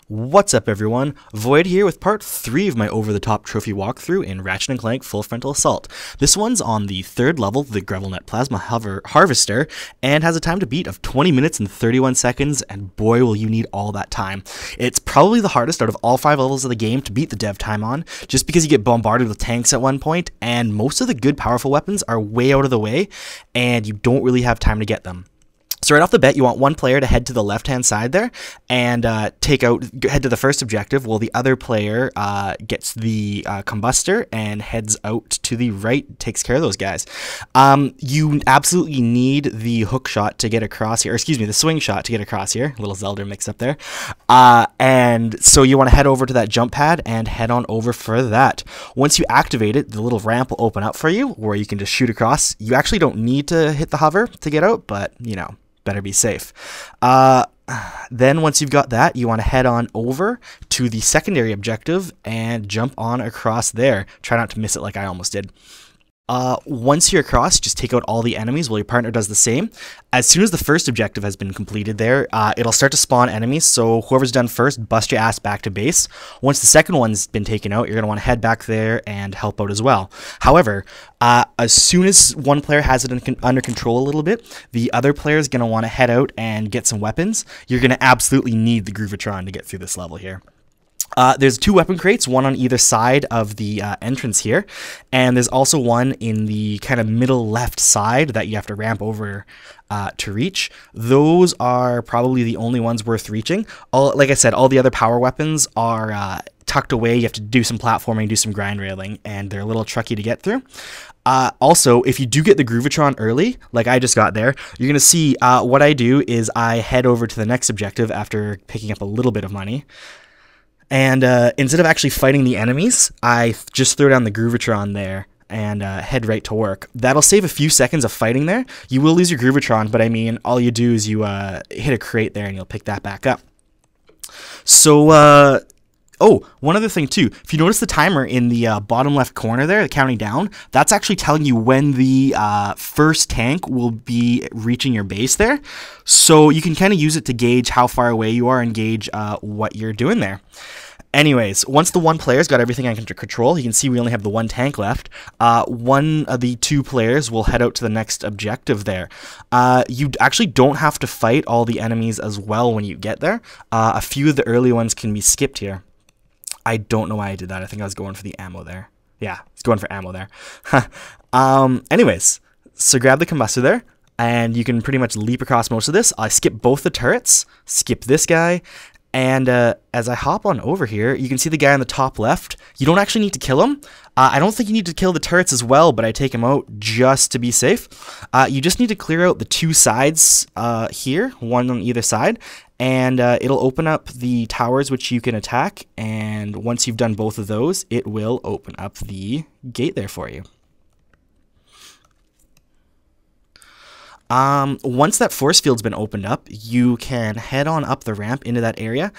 What's up everyone, Void here with part 3 of my over-the-top trophy walkthrough in Ratchet Clank Full Frontal Assault. This one's on the 3rd level of the Grummelnet Plasma Harvester and has a time to beat of 20 minutes and 31 seconds, and boy will you need all that time. It's probably the hardest out of all 5 levels of the game to beat the dev time on, just because you get bombarded with tanks at one point, and most of the good powerful weapons are way out of the way, and you don't really have time to get them. So right off the bat, you want one player to head to the left-hand side there and head to the first objective, while the other player gets the combustor and heads out to the right, takes care of those guys. You absolutely need the hook shot to get across here, or excuse me, the swing shot to get across here. A little Zelda mix up there. And so you want to head over to that jump pad and head on over for that. Once you activate it, the little ramp will open up for you where you can just shoot across. You actually don't need to hit the hover to get out, but, you know, better be safe. Then once you've got that, you want to head on over to the secondary objective and jump on across there. Try not to miss it like I almost did. Once you're across, just take out all the enemies while your partner does the same. As soon as the first objective has been completed there, it'll start to spawn enemies, so whoever's done first, bust your ass back to base. Once the second one's been taken out, you're going to want to head back there and help out as well. However, as soon as one player has it under control a little bit, the other player is going to want to head out and get some weapons. You're going to absolutely need the Groovatron to get through this level here. There's 2 weapon crates, one on either side of the entrance here, and there's also one in the kind of middle left side that you have to ramp over to reach. Those are probably the only ones worth reaching. Like I said, all the other power weapons are tucked away. You have to do some platforming, do some grind railing, and they're a little tricky to get through. Also, if you do get the Groovatron early, like I just got there, you're going to see what I do is I head over to the next objective after picking up a little bit of money. And instead of actually fighting the enemies, I just throw down the Groovatron there and head right to work. That'll save a few seconds of fighting there. You will lose your Groovatron, but I mean, all you do is you hit a crate there and you'll pick that back up. So, oh, one other thing too. If you notice the timer in the bottom left corner there, counting down, that's actually telling you when the first tank will be reaching your base there. So you can kind of use it to gauge how far away you are and gauge what you're doing there. Anyways, once the one player's got everything under control, you can see we only have the 1 tank left. One of the 2 players will head out to the next objective there. You actually don't have to fight all the enemies as well when you get there. A few of the early ones can be skipped here. I don't know why I did that. I think I was going for the ammo there. Yeah, I was going for ammo there. Anyways, so grab the combustor there, and you can pretty much leap across most of this. I skip both the turrets, skip this guy, and as I hop on over here, you can see the guy on the top left. You don't actually need to kill him. I don't think you need to kill the turrets as well, but I take him out just to be safe. You just need to clear out the 2 sides here, one on either side, and it'll open up the towers which you can attack, and once you've done both of those, it will open up the gate there for you. Once that force field's been opened up, you can head on up the ramp into that area,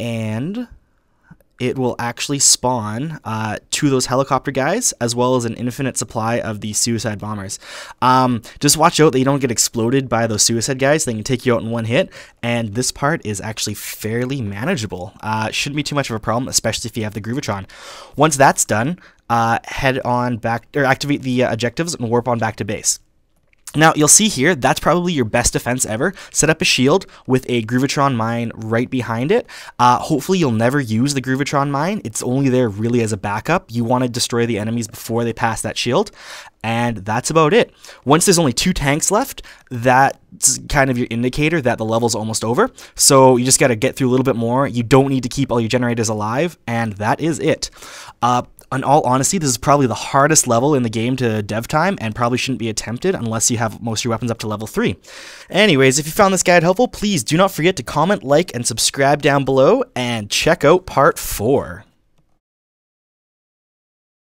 and it will actually spawn 2 of those helicopter guys, as well as an infinite supply of the suicide bombers. Just watch out that you don't get exploded by those suicide guys. They can take you out in one hit, and this part is actually fairly manageable. Shouldn't be too much of a problem, especially if you have the Groovatron. Once that's done, head on back, or activate the objectives and warp on back to base. Now, you'll see here, that's probably your best defense ever. Set up a shield with a Groovatron mine right behind it. Hopefully, you'll never use the Groovatron mine. It's only there really as a backup. You want to destroy the enemies before they pass that shield. And that's about it. Once there's only 2 tanks left, that's kind of your indicator that the level's almost over. So you just got to get through a little bit more. You don't need to keep all your generators alive, and that is it. In all honesty, this is probably the hardest level in the game to dev time, and probably shouldn't be attempted unless you have most of your weapons up to level 3. Anyways, if you found this guide helpful, please do not forget to comment, like, and subscribe down below, and check out part 4.